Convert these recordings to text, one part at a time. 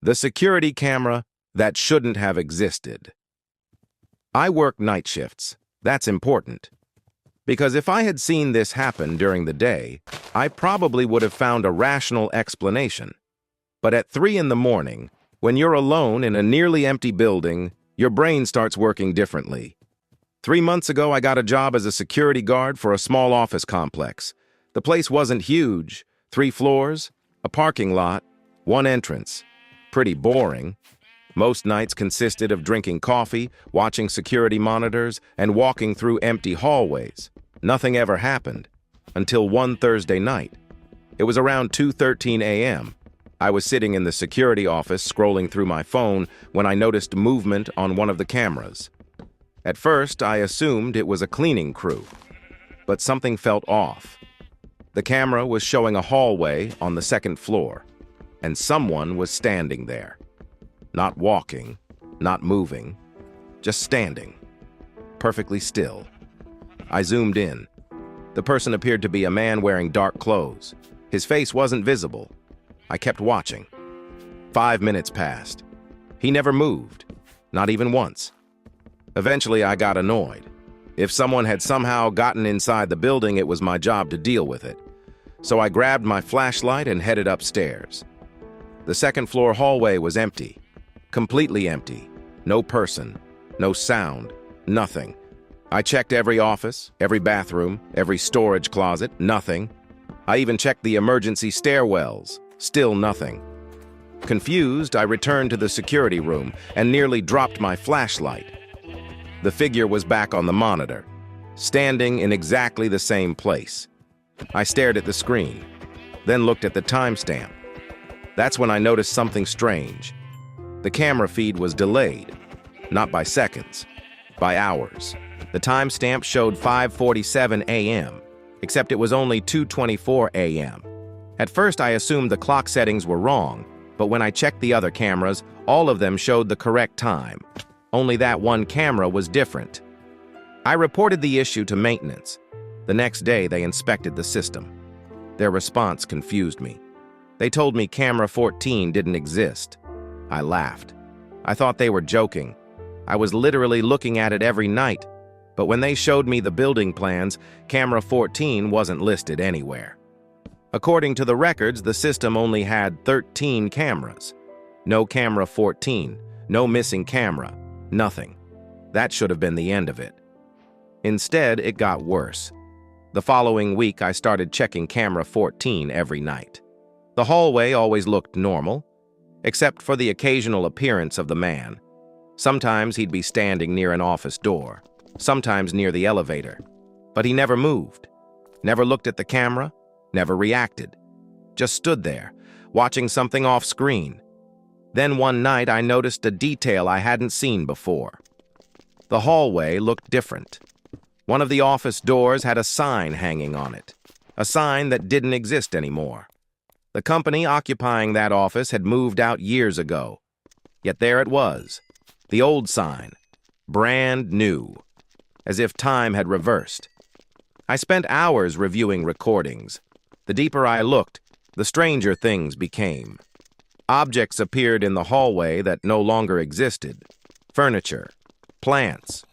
The security camera that shouldn't have existed. I work night shifts. That's important. Because if I had seen this happen during the day, I probably would have found a rational explanation. But at 3 in the morning, when you're alone in a nearly empty building, your brain starts working differently. 3 months ago, I got a job as a security guard for a small office complex. The place wasn't huge. 3 floors, a parking lot, 1 entrance. Pretty boring. Most nights consisted of drinking coffee, watching security monitors, and walking through empty hallways. Nothing ever happened. Until one Thursday night. It was around 2:13 a.m. I was sitting in the security office scrolling through my phone when I noticed movement on one of the cameras. At first, I assumed it was a cleaning crew. But something felt off. The camera was showing a hallway on the 2nd floor. And someone was standing there. Not walking, not moving, just standing. Perfectly still. I zoomed in. The person appeared to be a man wearing dark clothes. His face wasn't visible. I kept watching. 5 minutes passed. He never moved, not even once. Eventually, I got annoyed. If someone had somehow gotten inside the building, it was my job to deal with it. So I grabbed my flashlight and headed upstairs. The 2nd floor hallway was empty. Completely empty. No person, no sound, nothing. I checked every office, every bathroom, every storage closet, nothing. I even checked the emergency stairwells, still nothing. Confused, I returned to the security room and nearly dropped my flashlight. The figure was back on the monitor, standing in exactly the same place. I stared at the screen, then looked at the timestamp. That's when I noticed something strange. The camera feed was delayed, not by seconds, by hours. The timestamp showed 5:47 a.m., except it was only 2:24 a.m. At first, I assumed the clock settings were wrong, but when I checked the other cameras, all of them showed the correct time. Only that one camera was different. I reported the issue to maintenance. The next day, they inspected the system. Their response confused me. They told me camera 14 didn't exist. I laughed. I thought they were joking. I was literally looking at it every night, but when they showed me the building plans, camera 14 wasn't listed anywhere. According to the records, the system only had 13 cameras. No camera 14, no missing camera, nothing. That should have been the end of it. Instead, it got worse. The following week, I started checking camera 14 every night. The hallway always looked normal, except for the occasional appearance of the man. Sometimes he'd be standing near an office door, sometimes near the elevator. But he never moved, never looked at the camera, never reacted. Just stood there, watching something off screen. Then one night I noticed a detail I hadn't seen before. The hallway looked different. One of the office doors had a sign hanging on it, a sign that didn't exist anymore. The company occupying that office had moved out years ago. Yet there it was, the old sign, brand new, as if time had reversed. I spent hours reviewing recordings. The deeper I looked, the stranger things became. Objects appeared in the hallway that no longer existed. Furniture, plants,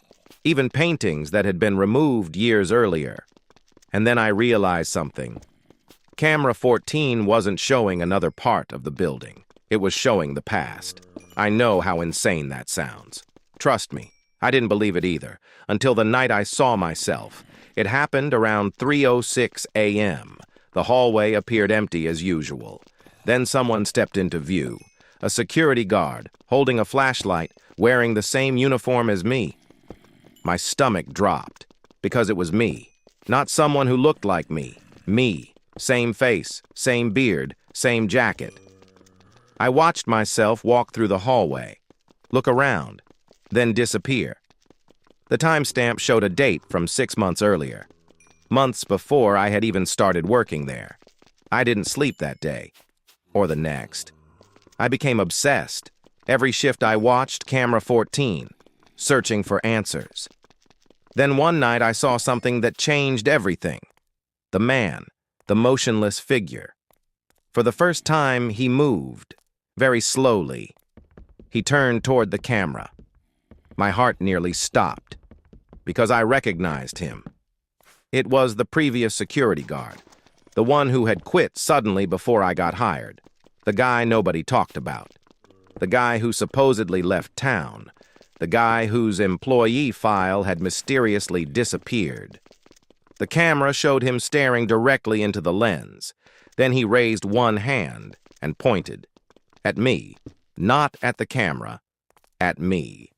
even paintings that had been removed years earlier. And then I realized something. Camera 14 wasn't showing another part of the building. It was showing the past. I know how insane that sounds. Trust me, I didn't believe it either, until the night I saw myself. It happened around 3:06 a.m. The hallway appeared empty as usual. Then someone stepped into view. A security guard, holding a flashlight, wearing the same uniform as me. My stomach dropped, because it was me. Not someone who looked like me. Me. Same face, same beard, same jacket. I watched myself walk through the hallway, look around, then disappear. The timestamp showed a date from 6 months earlier. Months before I had even started working there. I didn't sleep that day, or the next. I became obsessed. Every shift I watched, camera 14, searching for answers. Then one night I saw something that changed everything. The man. The motionless figure. For the first time, he moved. very slowly. He turned toward the camera. My heart nearly stopped, because I recognized him. It was the previous security guard, the one who had quit suddenly before I got hired, the guy nobody talked about, the guy who supposedly left town, the guy whose employee file had mysteriously disappeared. The camera showed him staring directly into the lens. Then he raised one hand and pointed. At me. Not at the camera. At me.